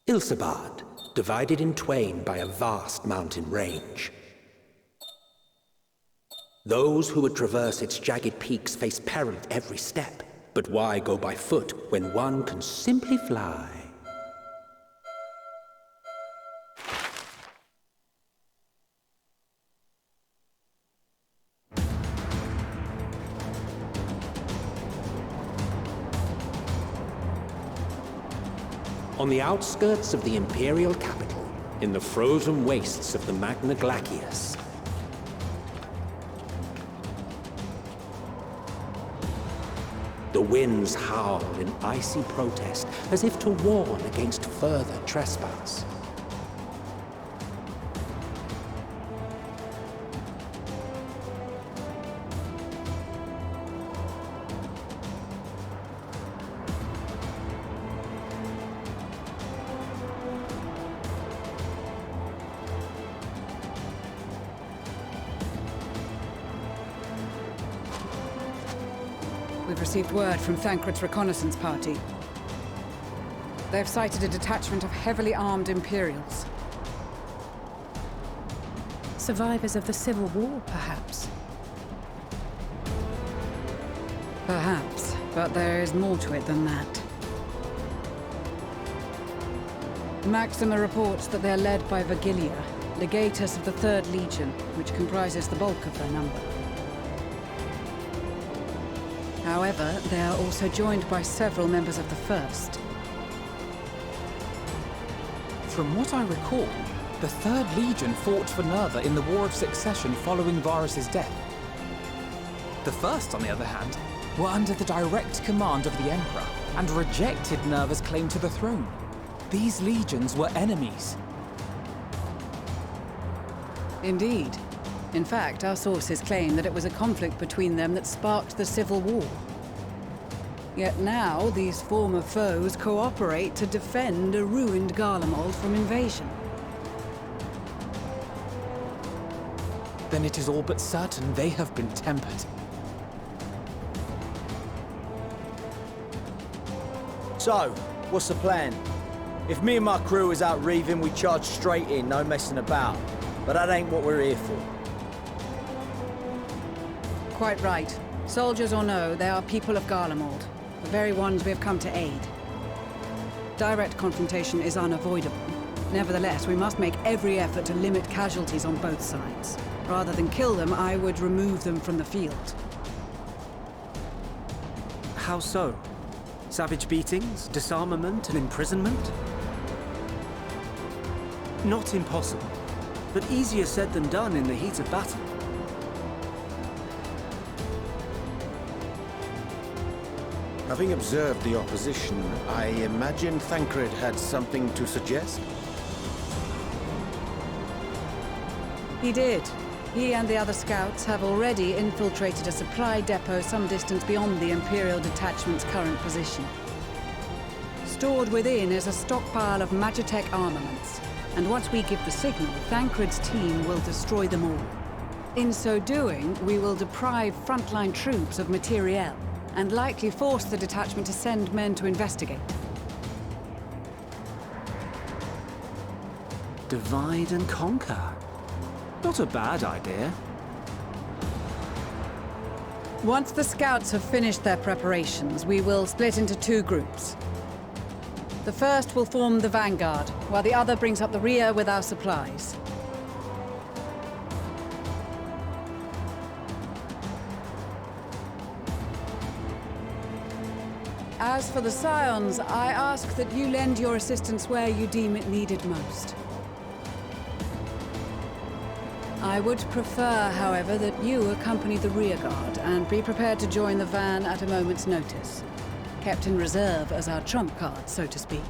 Ilsabard, divided in twain by a vast mountain range. Those who would traverse its jagged peaks face peril at every step. But why go by foot when one can simply fly? On the outskirts of the Imperial capital, in the frozen wastes of the Magna Glacius, the winds howl in icy protest, as if to warn against further trespass. We've received word from Thancred's reconnaissance party. They've sighted a detachment of heavily armed Imperials. Survivors of the Civil War, perhaps? Perhaps, but there is more to it than that. Maxima reports that they're led by Vergilia, legatus of the 3rd Legion, which comprises the bulk of their number. However, they are also joined by several members of the 1st. From what I recall, the 3rd Legion fought for Nerva in the War of Succession following Varus' death. The 1st, on the other hand, were under the direct command of the Emperor and rejected Nerva's claim to the throne. These legions were enemies. Indeed. In fact, our sources claim that it was a conflict between them that sparked the Civil War. Yet now, these former foes cooperate to defend a ruined Garlemald from invasion. Then it is all but certain they have been tempered. So, what's the plan? If me and my crew is out reaving, we charge straight in, no messing about. But that ain't what we're here for. Quite right. Soldiers or no, they are people of Garlemald, the very ones we have come to aid. Direct confrontation is unavoidable. Nevertheless, we must make every effort to limit casualties on both sides. Rather than kill them, I would remove them from the field. How so? Savage beatings, disarmament, and imprisonment? Not impossible, but easier said than done in the heat of battle. Having observed the opposition, I imagine Thancred had something to suggest? He did. He and the other scouts have already infiltrated a supply depot some distance beyond the Imperial detachment's current position. Stored within is a stockpile of Magitech armaments, and once we give the signal, Thancred's team will destroy them all. In so doing, we will deprive frontline troops of materiel, and likely force the detachment to send men to investigate. Divide and conquer. Not a bad idea. Once the scouts have finished their preparations, we will split into 2 groups. The first will form the vanguard, while the other brings up the rear with our supplies. As for the Scions, I ask that you lend your assistance where you deem it needed most. I would prefer, however, that you accompany the rearguard and be prepared to join the van at a moment's notice. Kept in reserve as our trump card, so to speak.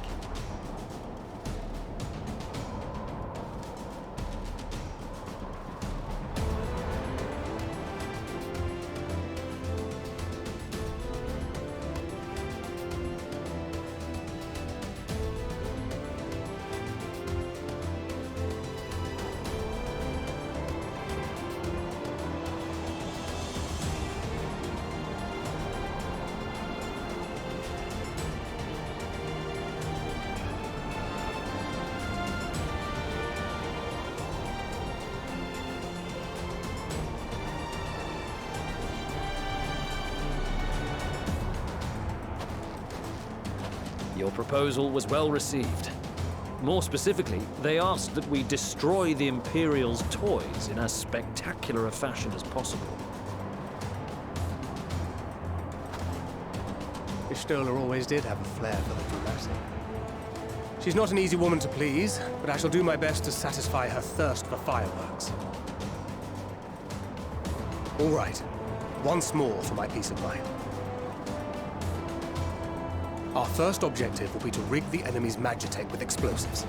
proposal was well received. More specifically, they asked that we destroy the Imperial's toys in as spectacular a fashion as possible. Stoller always did have a flair for the dramatic. She's not an easy woman to please, but I shall do my best to satisfy her thirst for fireworks. All right, once more for my peace of mind. Our first objective will be to rig the enemy's Magitech with explosives.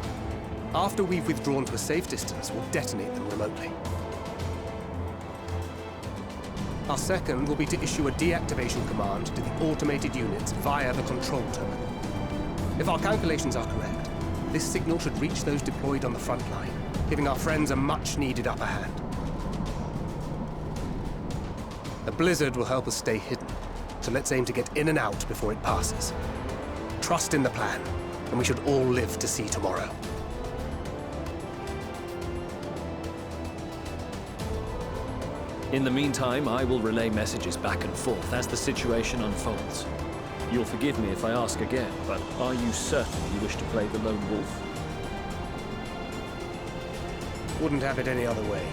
After we've withdrawn to a safe distance, we'll detonate them remotely. Our second will be to issue a deactivation command to the automated units via the control terminal. If our calculations are correct, this signal should reach those deployed on the front line, giving our friends a much-needed upper hand. The blizzard will help us stay hidden, so let's aim to get in and out before it passes. Trust in the plan, and we should all live to see tomorrow. In the meantime, I will relay messages back and forth as the situation unfolds. You'll forgive me if I ask again, but are you certain you wish to play the lone wolf? Wouldn't have it any other way.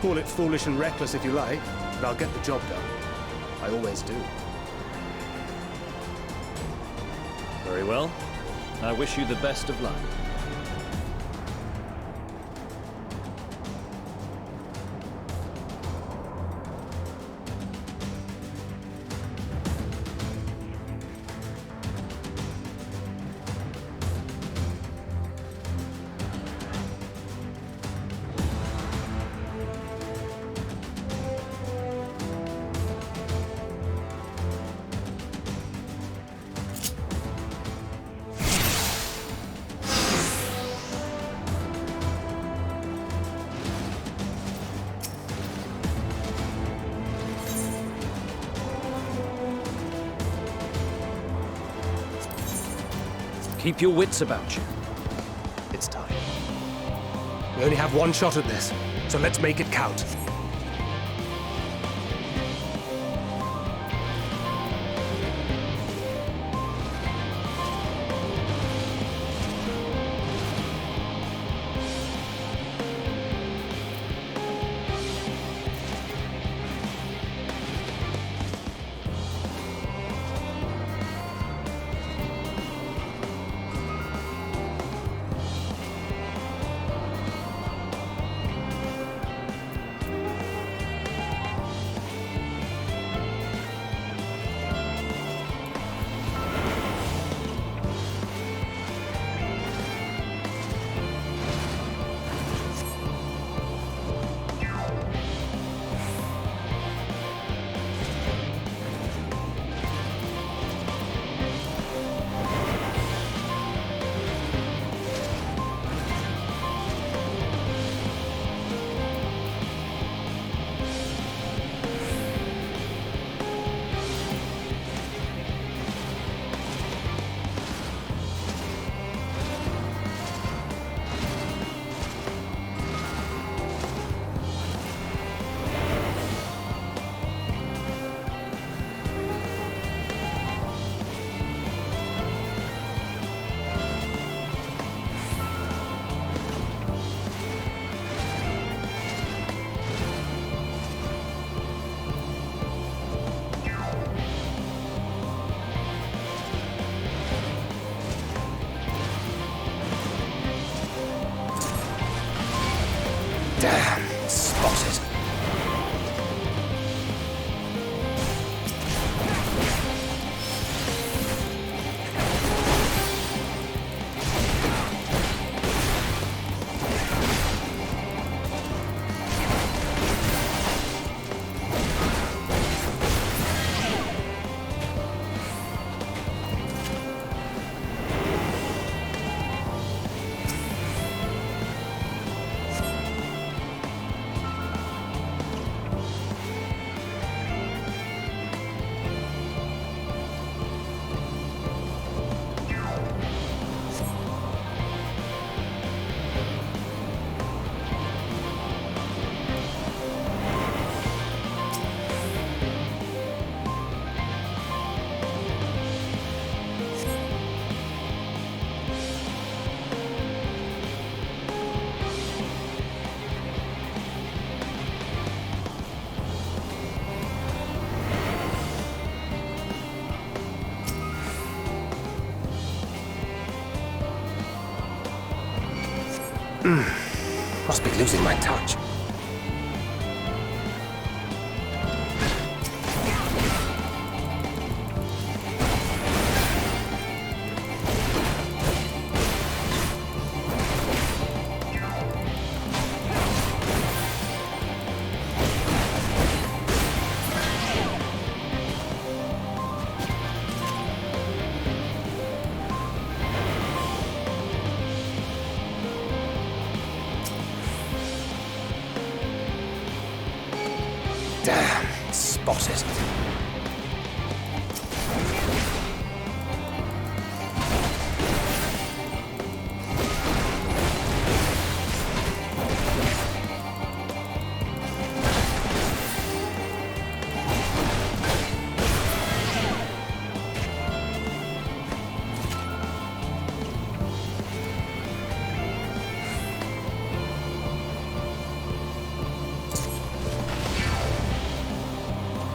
Call it foolish and reckless if you like, but I'll get the job done. I always do. Very well. I wish you the best of luck. Keep your wits about you. It's time. We only have one shot at this, so let's make it count. Damn, spotted. Must be losing my touch. Damn, spotted.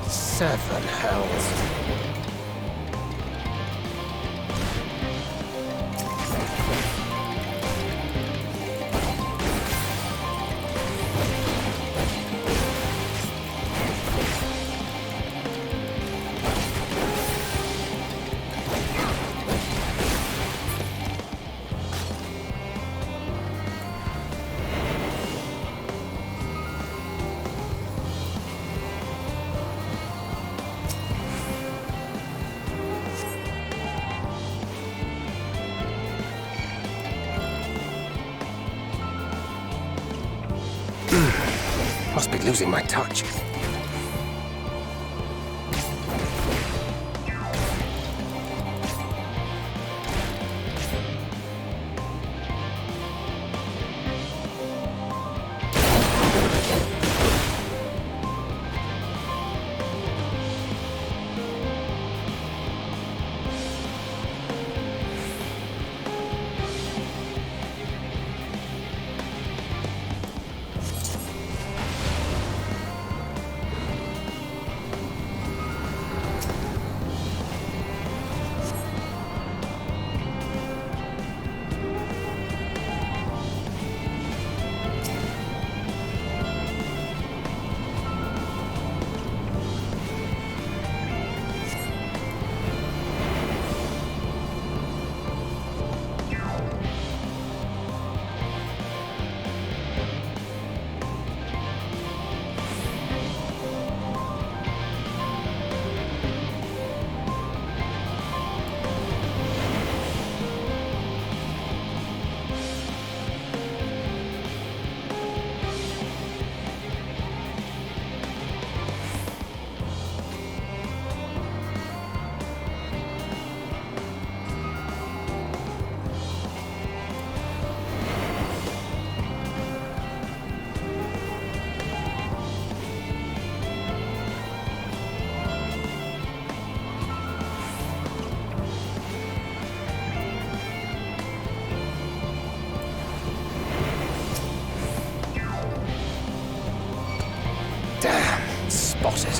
Seven hells. Must be losing my touch. Damn, spotted.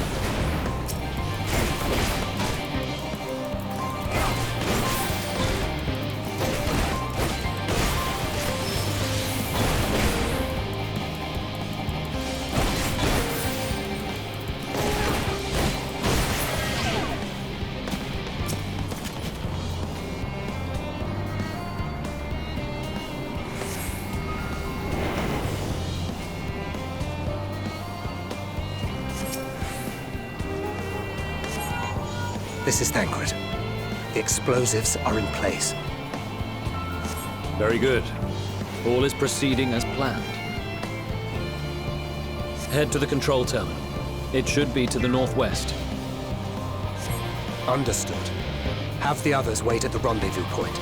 This is Thancred. The explosives are in place. Very good. All is proceeding as planned. Head to the control terminal. It should be to the northwest. Understood. Have the others wait at the rendezvous point.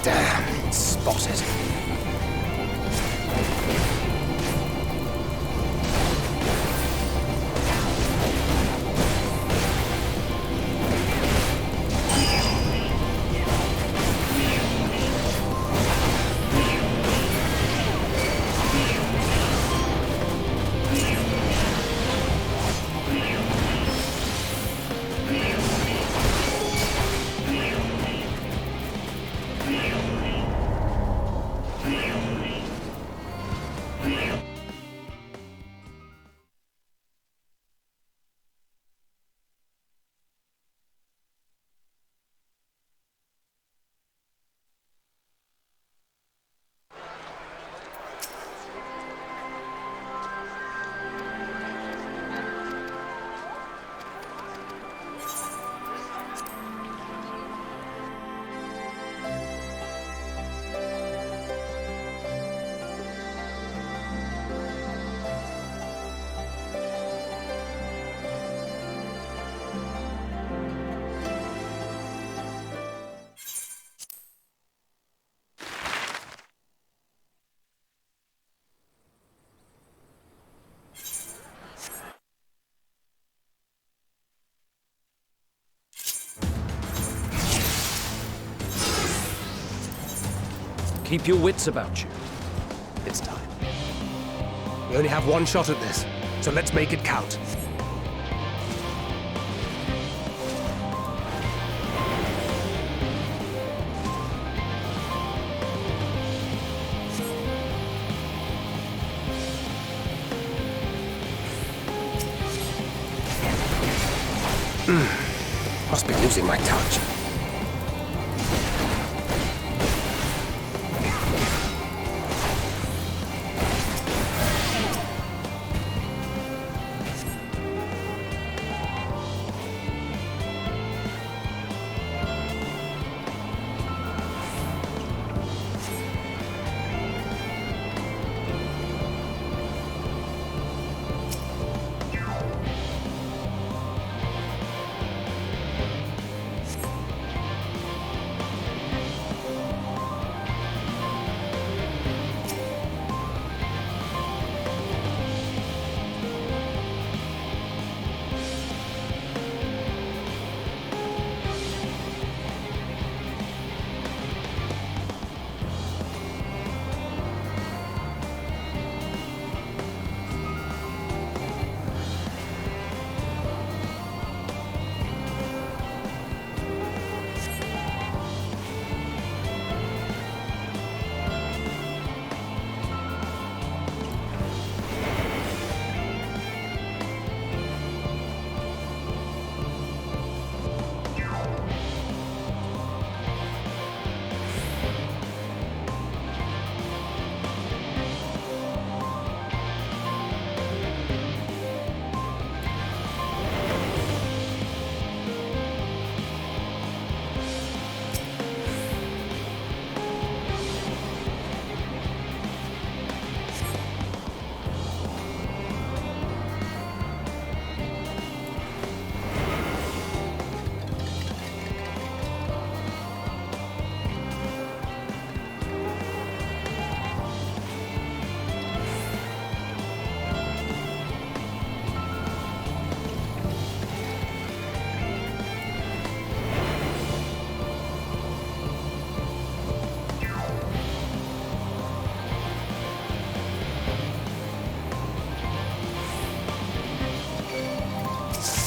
Damn, spotted. Keep your wits about you. It's time. We only have one shot at this, so let's make it count. Must be losing my touch.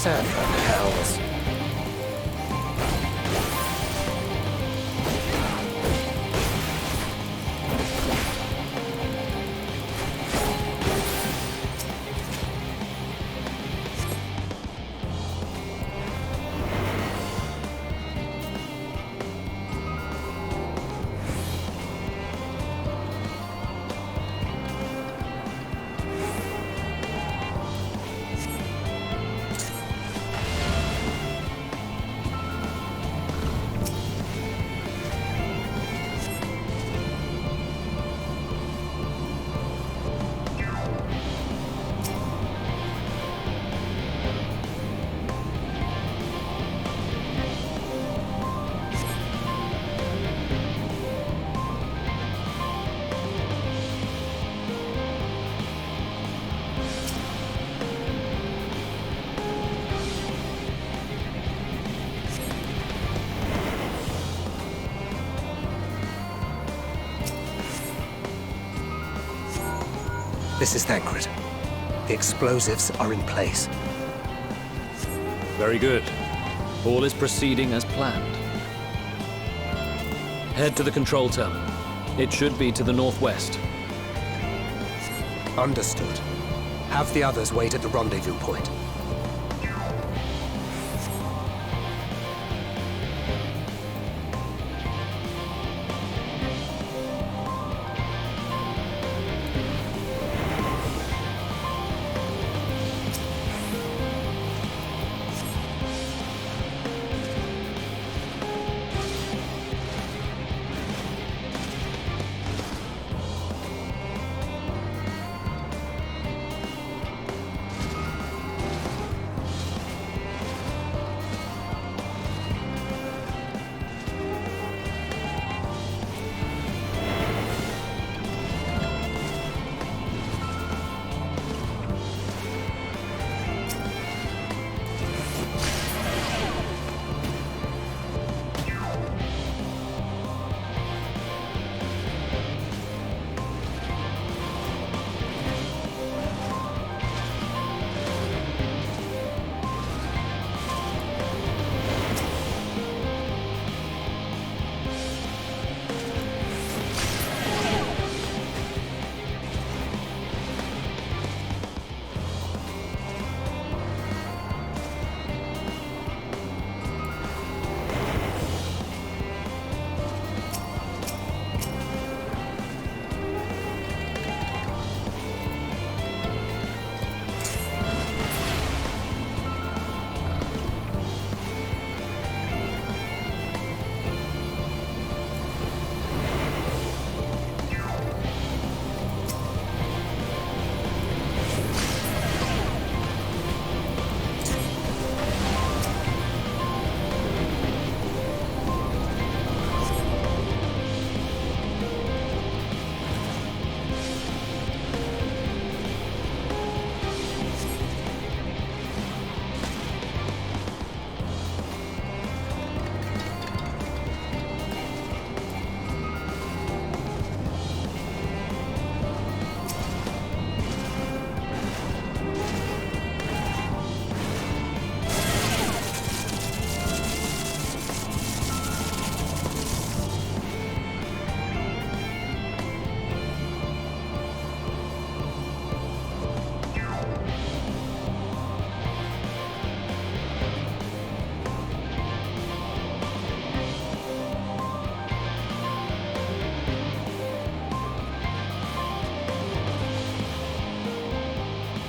Seven hells. This is Thancred. The explosives are in place. Very good. All is proceeding as planned. Head to the control terminal. It should be to the northwest. Understood. Have the others wait at the rendezvous point.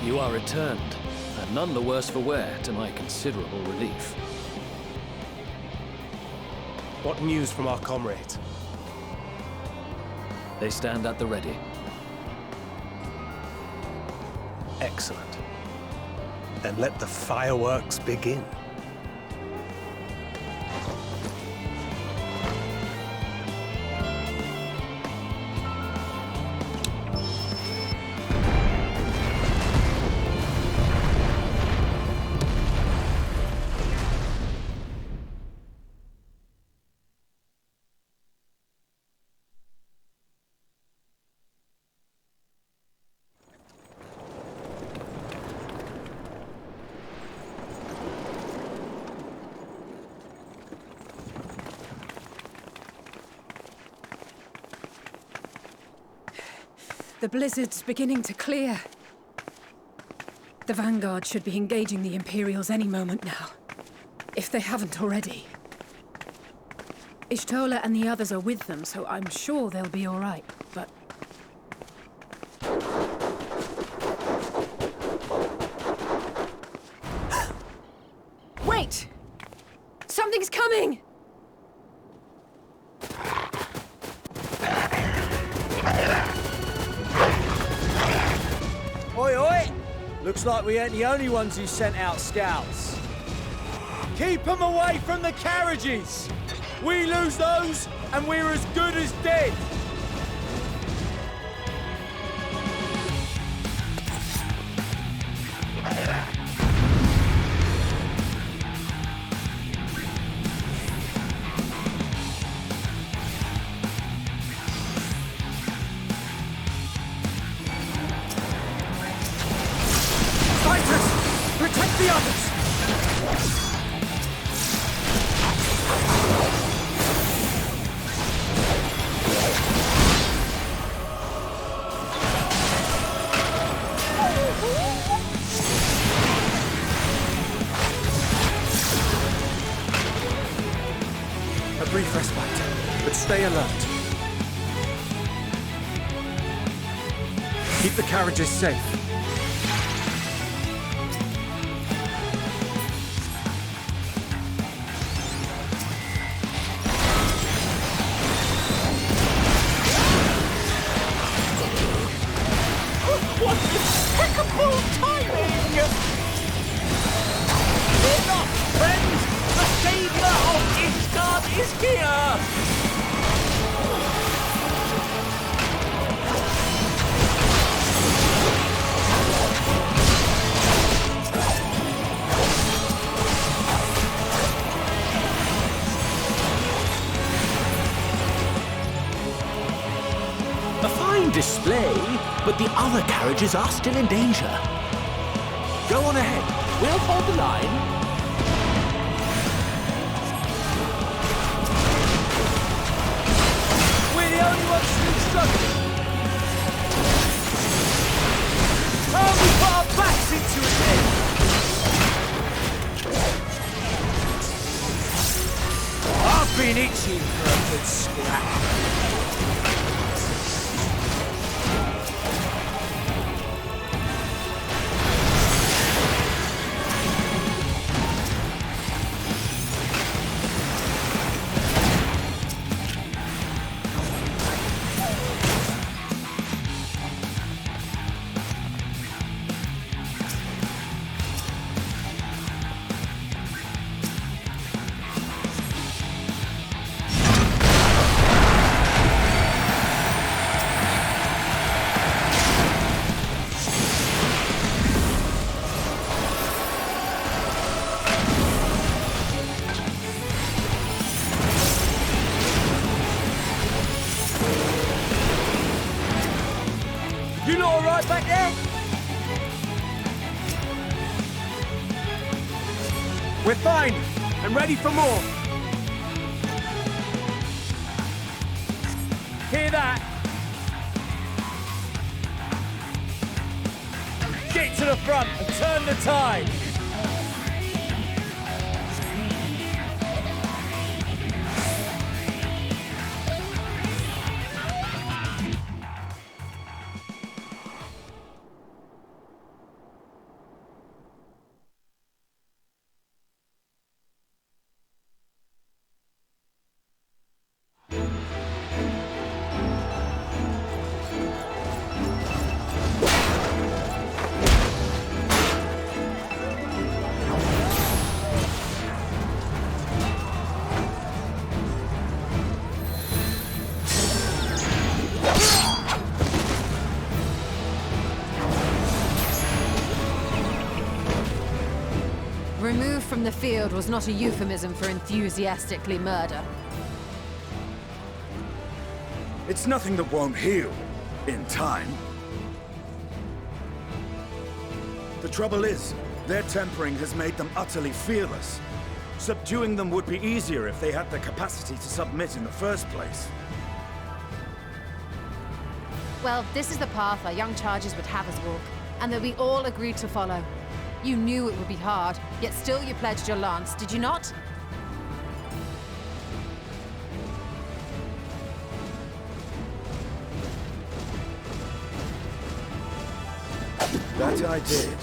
You are returned, and none the worse for wear, to my considerable relief. What news from our comrades? They stand at the ready. Excellent. Then let the fireworks begin. The blizzard's beginning to clear. The Vanguard should be engaging the Imperials any moment now, if they haven't already. Ishtola and the others are with them, so I'm sure they'll be all right, but... Wait! Something's coming! Oi, oi! Looks like we ain't the only ones who sent out scouts. Keep them away from the carriages! We lose those, and we're as good as dead! Stay alert. Keep the carriages safe. What impeccable timing! Fear not, friends! The savior of Isgard is here! A fine display, but the other carriages are still in danger. Go on ahead. We'll hold the line. We're the only ones still struggling. Oh, we put our backs into it then. I've been itching for a good scrap. You lot all right back there? We're fine and ready for more. Hear that? Get to the front and turn the tide. Removed from the field was not a euphemism for enthusiastically murder. It's nothing that won't heal in time. The trouble is, their tempering has made them utterly fearless. Subduing them would be easier if they had the capacity to submit in the first place. Well, this is the path our young charges would have us walk, and that we all agreed to follow. You knew it would be hard, yet still you pledged your lance, did you not? That I did.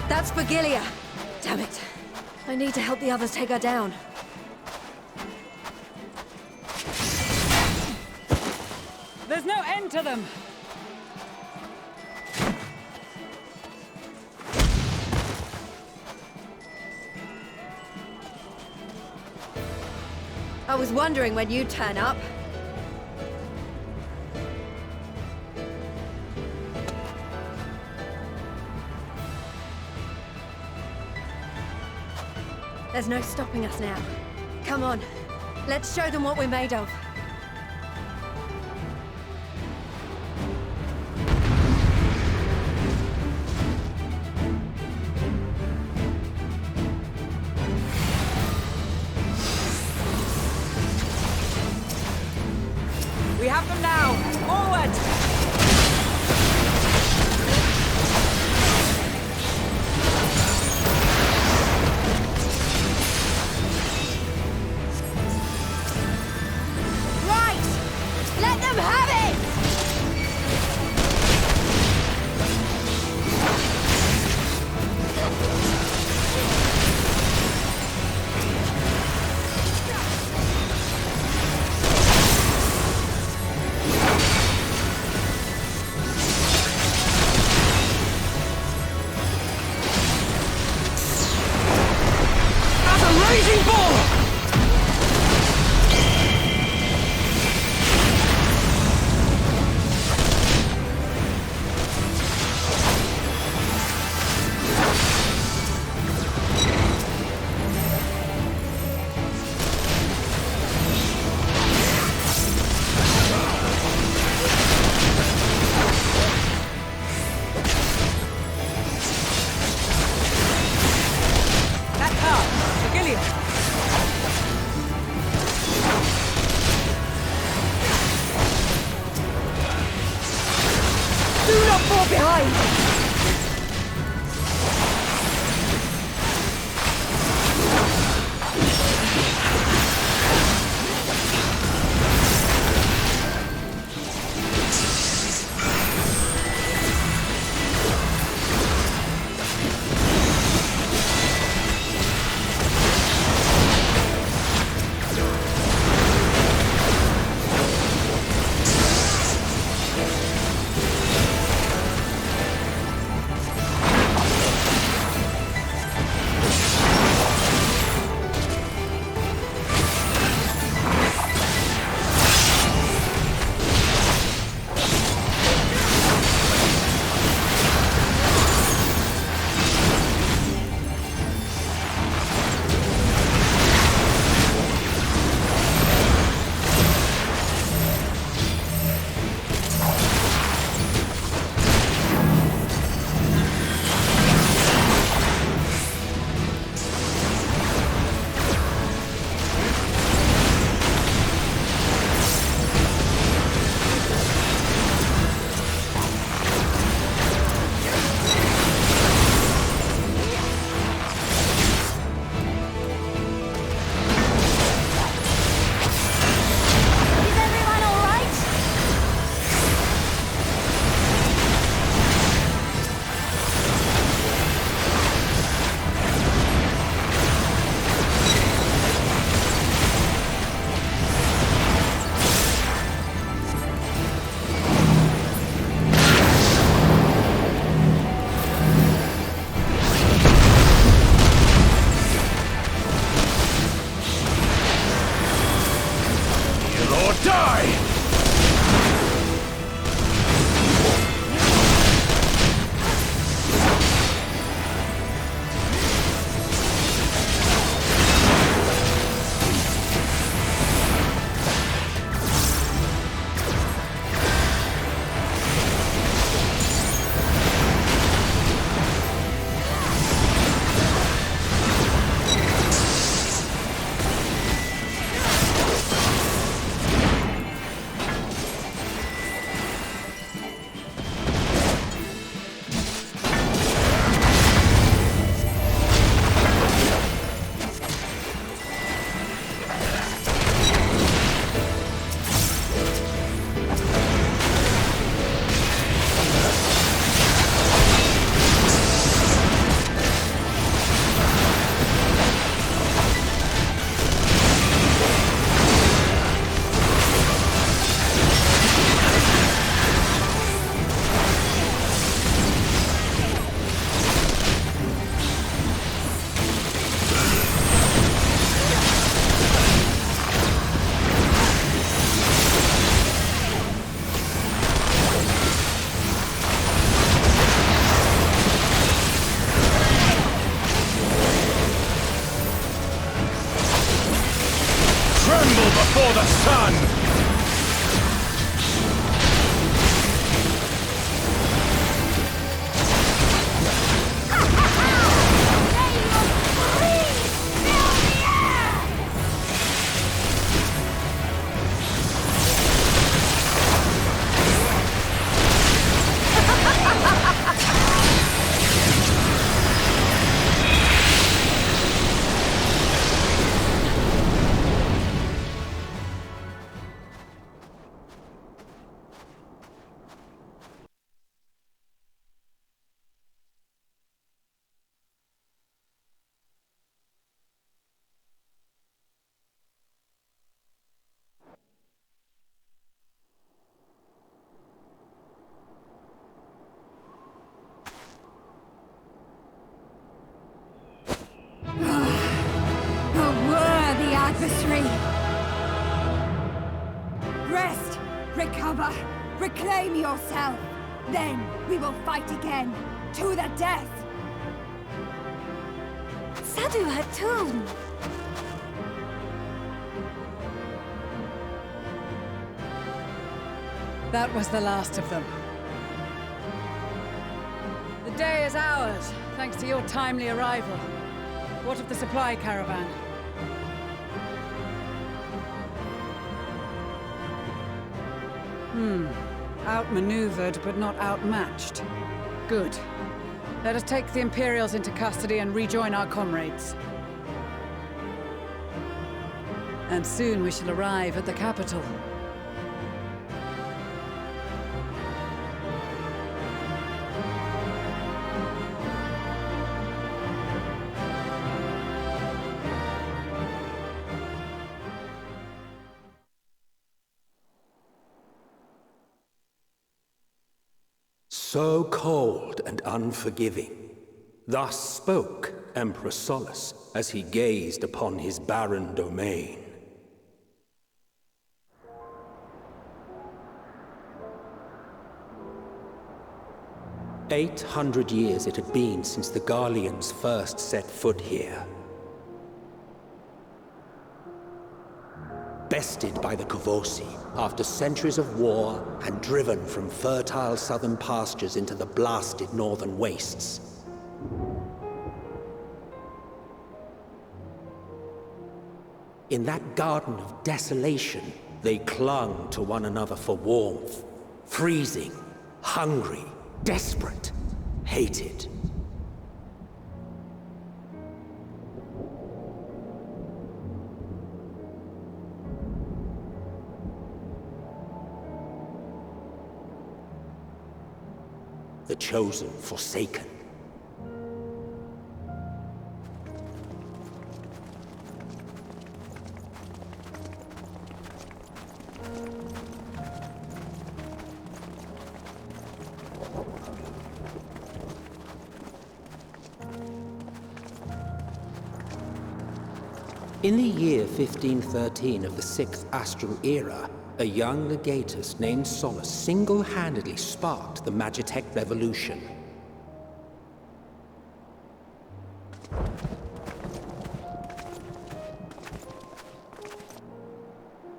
That's Virgilia! Damn it. I need to help the others take her down. There's no end to them! I was wondering when you'd turn up. There's no stopping us now. Come on, let's show them what we're made of. Do not fall behind! before the sun! Rest! Recover! Reclaim yourself! Then we will fight again! To the death! Sadu Hatun! That was the last of them. The day is ours, thanks to your timely arrival. What of the supply caravan? Outmaneuvered, but not outmatched. Good. Let us take the Imperials into custody and rejoin our comrades. And soon we shall arrive at the capital. So cold and unforgiving. Thus spoke Emperor Solus as he gazed upon his barren domain. "800 years it had been since the Garleans first set foot here. Bested by the Kavosi after centuries of war and driven from fertile southern pastures into the blasted northern wastes. In that garden of desolation, they clung to one another for warmth, freezing, hungry, desperate, hated. The chosen forsaken. In the year 1513 of the 6th Astral Era, a young legatus named Solus single-handedly sparked the Magitech Revolution.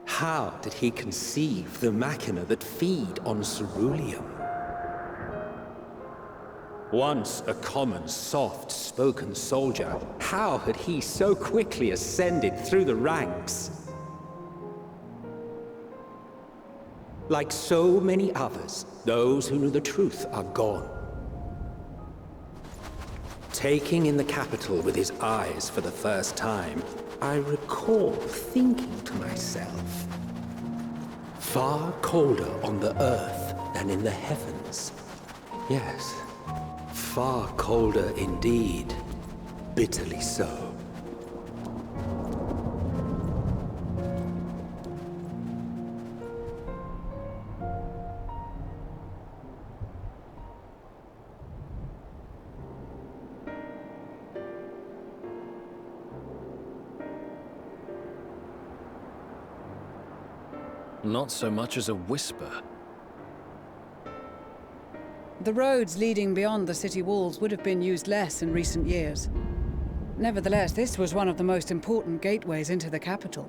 How did he conceive the machina that feed on ceruleum? Once a common, soft-spoken soldier, how had he so quickly ascended through the ranks? Like so many others, those who knew the truth are gone. Taking in the capital with his eyes for the first time, I recall thinking to myself, far colder on the earth than in the heavens. Yes, far colder indeed, bitterly so. Not so much as a whisper. The roads leading beyond the city walls would have been used less in recent years. Nevertheless, this was one of the most important gateways into the capital.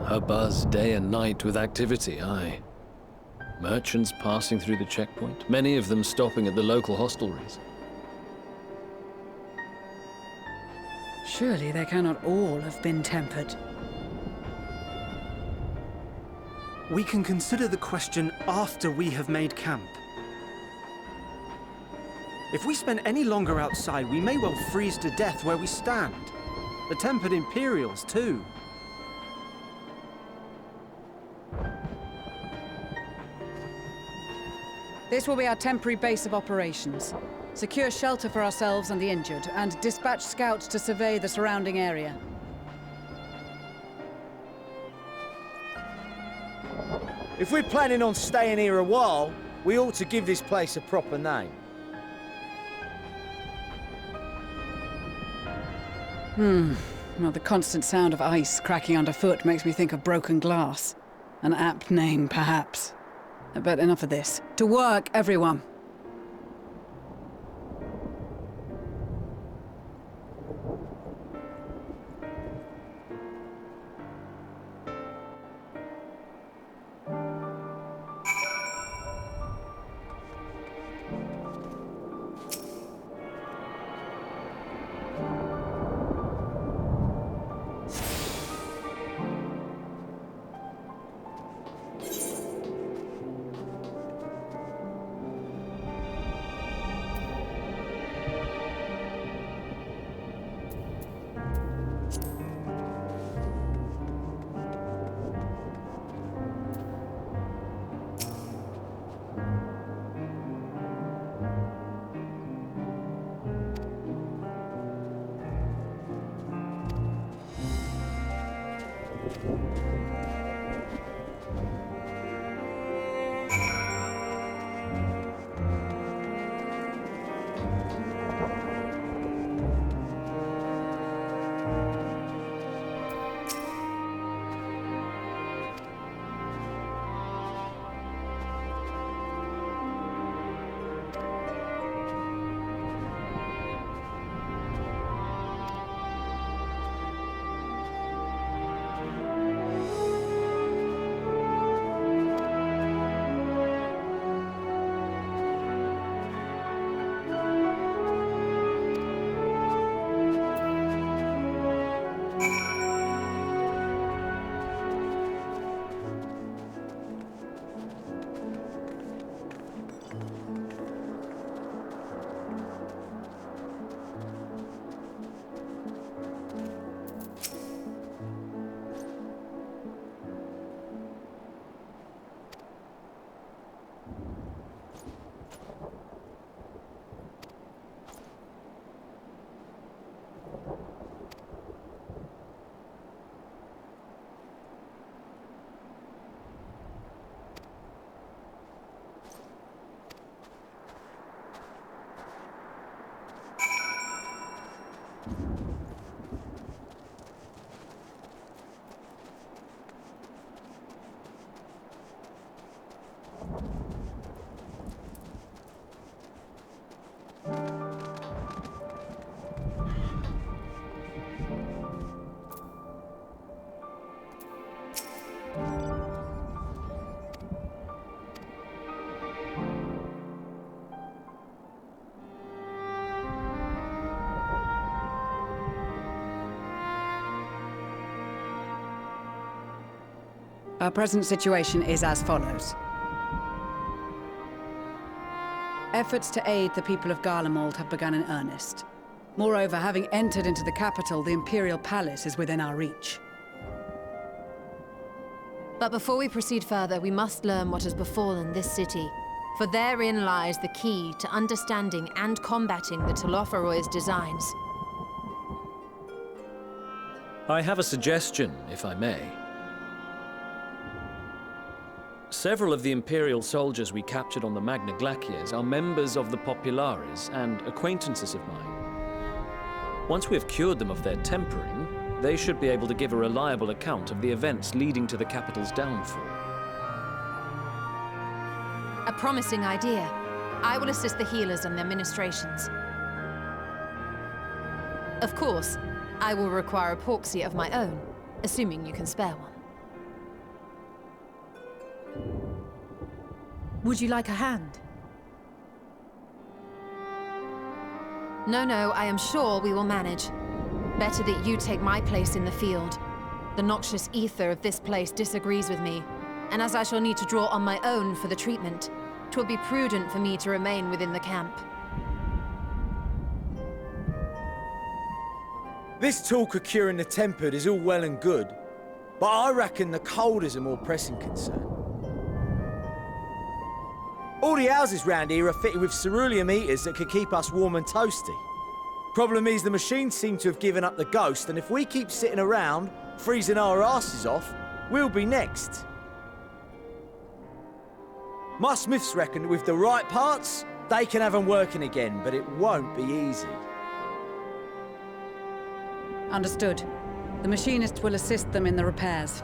A buzz day and night with activity, aye. Merchants passing through the checkpoint, many of them stopping at the local hostelries. Surely they cannot all have been tempered. We can consider the question after we have made camp. If we spend any longer outside, we may well freeze to death where we stand. The tempered Imperials, too. This will be our temporary base of operations. Secure shelter for ourselves and the injured, and dispatch scouts to survey the surrounding area. If we're planning on staying here a while, we ought to give this place a proper name. Well, the constant sound of ice cracking underfoot makes me think of broken glass. An apt name, perhaps. But enough of this. To work, everyone! Our present situation is as follows. Efforts to aid the people of Garlemald have begun in earnest. Moreover, having entered into the capital, the Imperial Palace is within our reach. But before we proceed further, we must learn what has befallen this city. For therein lies the key to understanding and combating the Telophoroid's designs. I have a suggestion, if I may. Several of the Imperial soldiers we captured on the Magna Glaciers are members of the Populares and acquaintances of mine. Once we have cured them of their tempering, they should be able to give a reliable account of the events leading to the capital's downfall. A promising idea. I will assist the healers in their ministrations. Of course, I will require a proxy of my own, assuming you can spare one. Would you like a hand? No, I am sure we will manage. Better that you take my place in the field. The noxious ether of this place disagrees with me, and as I shall need to draw on my own for the treatment, 'twill be prudent for me to remain within the camp. This talk of curing the tempered is all well and good, but I reckon the cold is a more pressing concern. All the houses round here are fitted with ceruleum heaters that could keep us warm and toasty. Problem is, the machines seem to have given up the ghost, and if we keep sitting around, freezing our asses off, we'll be next. My smiths reckon that with the right parts, they can have them working again, but it won't be easy. Understood. The machinists will assist them in the repairs.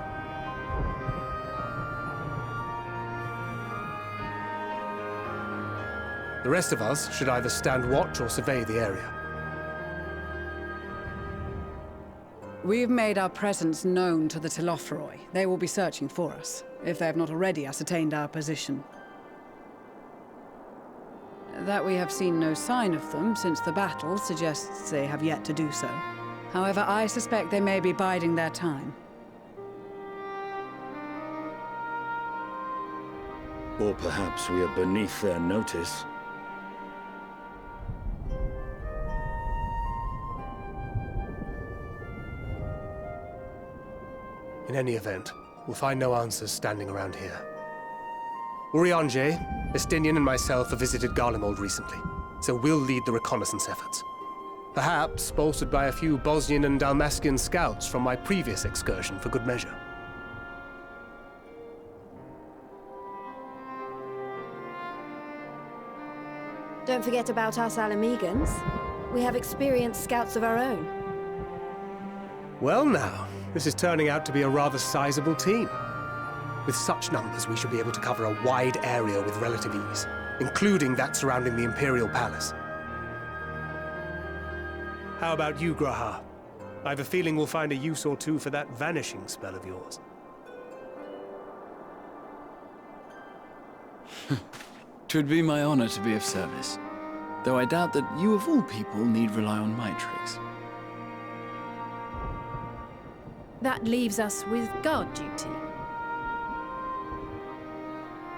The rest of us should either stand watch or survey the area. We've made our presence known to the Telophoroi. They will be searching for us, if they have not already ascertained our position. That we have seen no sign of them since the battle suggests they have yet to do so. However, I suspect they may be biding their time. Or perhaps we are beneath their notice. In any event, we'll find no answers standing around here. Urianger, Estinian and myself have visited Garlemald recently, so we'll lead the reconnaissance efforts. Perhaps bolstered by a few Bosnian and Dalmatian scouts from my previous excursion for good measure. Don't forget about us Alamegans. We have experienced scouts of our own. Well now, this is turning out to be a rather sizable team. With such numbers, we should be able to cover a wide area with relative ease, including that surrounding the Imperial Palace. How about you, Graha? I have a feeling we'll find a use or two for that vanishing spell of yours. 'Twould be my honor to be of service, though I doubt that you of all people need rely on my tricks. That leaves us with guard duty.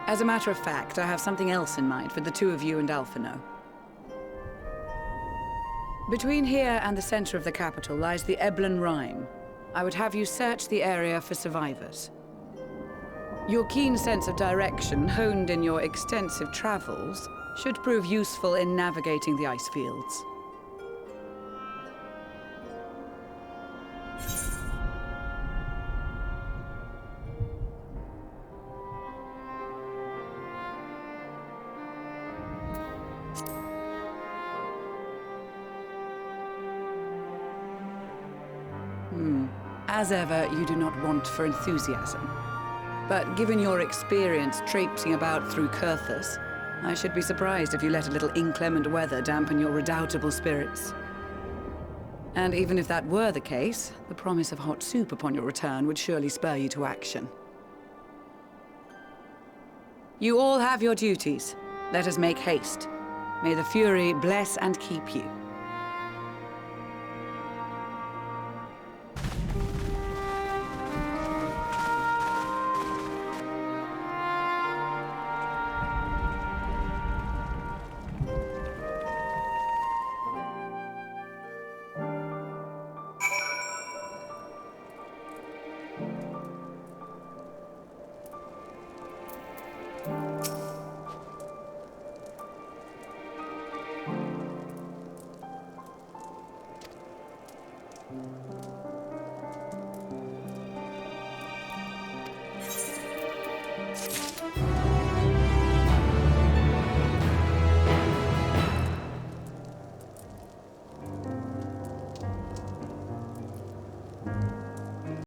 As a matter of fact, I have something else in mind for the two of you and Alphino. Between here and the center of the capital lies the Eblan Rhine. I would have you search the area for survivors. Your keen sense of direction, honed in your extensive travels, should prove useful in navigating the ice fields. As ever, you do not want for enthusiasm. But given your experience traipsing about through Kurthus, I should be surprised if you let a little inclement weather dampen your redoubtable spirits. And even if that were the case, the promise of hot soup upon your return would surely spur you to action. You all have your duties. Let us make haste. May the Fury bless and keep you.